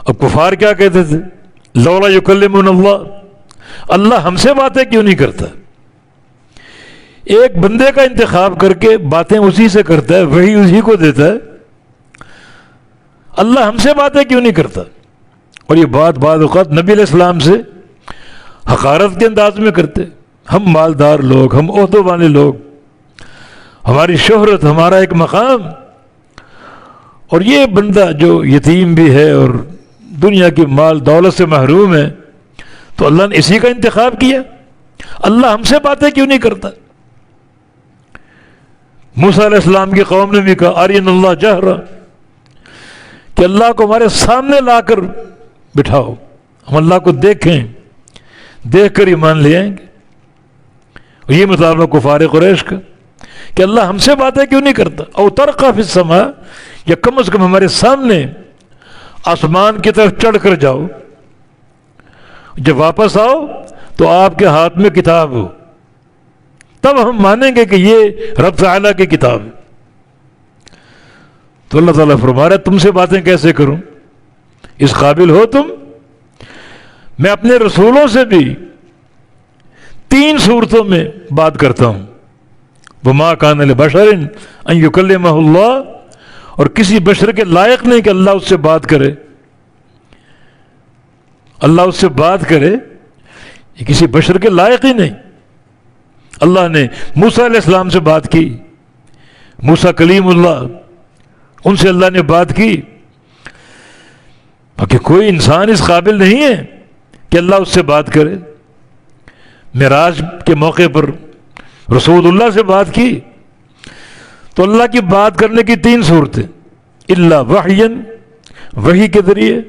اب کفار کیا کہتے تھے؟ لولا یکلمنا اللہ، اللہ ہم سے باتیں کیوں نہیں کرتا؟ ایک بندے کا انتخاب کر کے باتیں اسی سے کرتا ہے، وہی اسی کو دیتا ہے، اللہ ہم سے باتیں کیوں نہیں کرتا؟ اور یہ بات بعض اوقات نبی علیہ السلام سے حقارت کے انداز میں کرتے، ہم مالدار لوگ، ہم عہدوں والے لوگ، ہماری شہرت، ہمارا ایک مقام، اور یہ بندہ جو یتیم بھی ہے اور دنیا کی مال دولت سے محروم ہے، تو اللہ نے اسی کا انتخاب کیا، اللہ ہم سے باتیں کیوں نہیں کرتا؟ موسیٰ علیہ السلام کی قوم نے بھی کہا ارنا اللہ جہرا، کہ اللہ کو ہمارے سامنے لا کر بٹھاؤ، ہم اللہ کو دیکھیں، دیکھ کر ایمان لے آئیں گے۔ اور یہ مطالبہ کفار قریش کا کہ اللہ ہم سے باتیں کیوں نہیں کرتا؟ او ترقی فی السماء، یا کم از کم ہمارے سامنے آسمان کی طرف چڑھ کر جاؤ، جب واپس آؤ تو آپ کے ہاتھ میں کتاب ہو، تب ہم مانیں گے کہ یہ رب تعالیٰ کی کتاب ہے۔ تو اللہ تعالیٰ فرما رہا ہے تم سے باتیں کیسے کروں؟ اس قابل ہو تم؟ میں اپنے رسولوں سے بھی 3 صورتوں میں بات کرتا ہوں، وما کان لبشر ان یکلمہ اللہ، اور کسی بشر کے لائق نہیں کہ اللہ اس سے بات کرے، اللہ اس سے بات کرے، یہ کسی بشر کے لائق ہی نہیں۔ اللہ نے موسیٰ علیہ السلام سے بات کی، موسیٰ کلیم اللہ، ان سے اللہ نے بات کی، باقی کوئی انسان اس قابل نہیں ہے کہ اللہ اس سے بات کرے۔ معراج کے موقع پر رسول اللہ سے بات کی، تو اللہ کی بات کرنے کی 3 صورتیں، الا وحیًا، وحی کے ذریعے،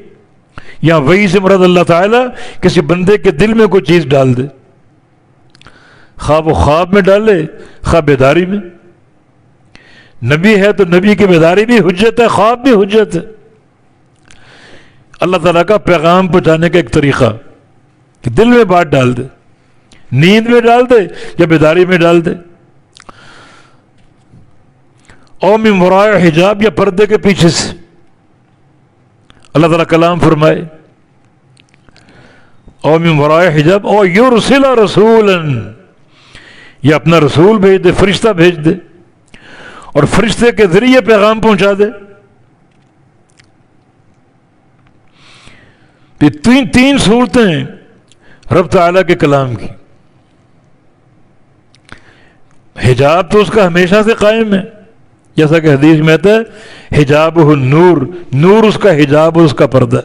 یا وحی سے مراد اللہ تعالیٰ کسی بندے کے دل میں کوئی چیز ڈال دے، خواہ وہ خواب میں ڈالے خواہ بیداری میں۔ نبی ہے تو نبی کی بیداری بھی حجت ہے، خواب بھی حجت ہے۔ اللہ تعالیٰ کا پیغام پہنچانے کا ایک طریقہ کہ دل میں بات ڈال دے، نیند میں ڈال دے یا بیداری میں ڈال دے، او من وراء حجاب، یا پردے کے پیچھے سے اللہ تعالیٰ کلام فرمائے، او من وراء حجاب، او یرسل رسولا، یا اپنا رسول بھیج دے، فرشتہ بھیج دے، اور فرشتے کے ذریعے پیغام پہنچا دے۔ یہ 3 صورتیں رب تعالیٰ کے کلام کی۔ حجاب تو اس کا ہمیشہ سے قائم ہے، جیسا کہ حدیث میں آتا ہے حجابہ النور، نور اس کا حجاب اور اس کا پردہ۔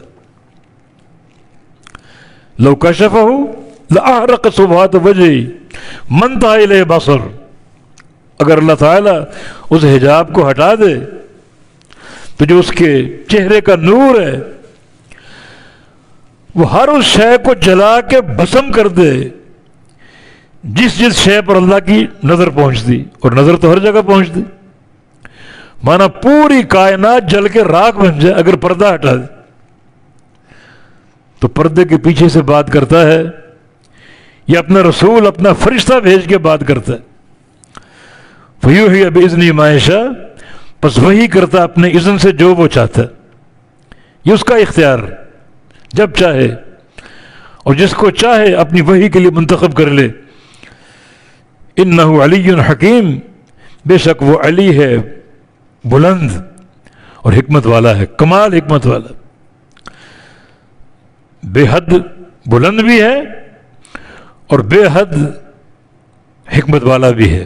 لو کشفہ لأحرق سبحات وجہی من انتہا الیہ بصر، اگر اللہ تعالیٰ اس حجاب کو ہٹا دے تو جو اس کے چہرے کا نور ہے وہ ہر اس شے کو جلا کے بھسم کر دے جس جس شے پر اللہ کی نظر پہنچتی، اور نظر تو ہر جگہ پہنچتی، مانا پوری کائنات جل کے راکھ بن جائے اگر پردہ ہٹا دے۔ تو پردے کے پیچھے سے بات کرتا ہے یا اپنا رسول، اپنا فرشتہ بھیج کے بات کرتا ہے۔ فیوحی بإذنہ ما یشاء، پس وہی کرتا اپنے اذن سے جو وہ چاہتا ہے، یہ اس کا اختیار، جب چاہے اور جس کو چاہے اپنی وحی کے لیے منتخب کر لے۔ انہ علی حکیم، بے شک وہ علی ہے بلند اور حکمت والا ہے، کمال حکمت والا، بے حد بلند بھی ہے اور بے حد حکمت والا بھی ہے۔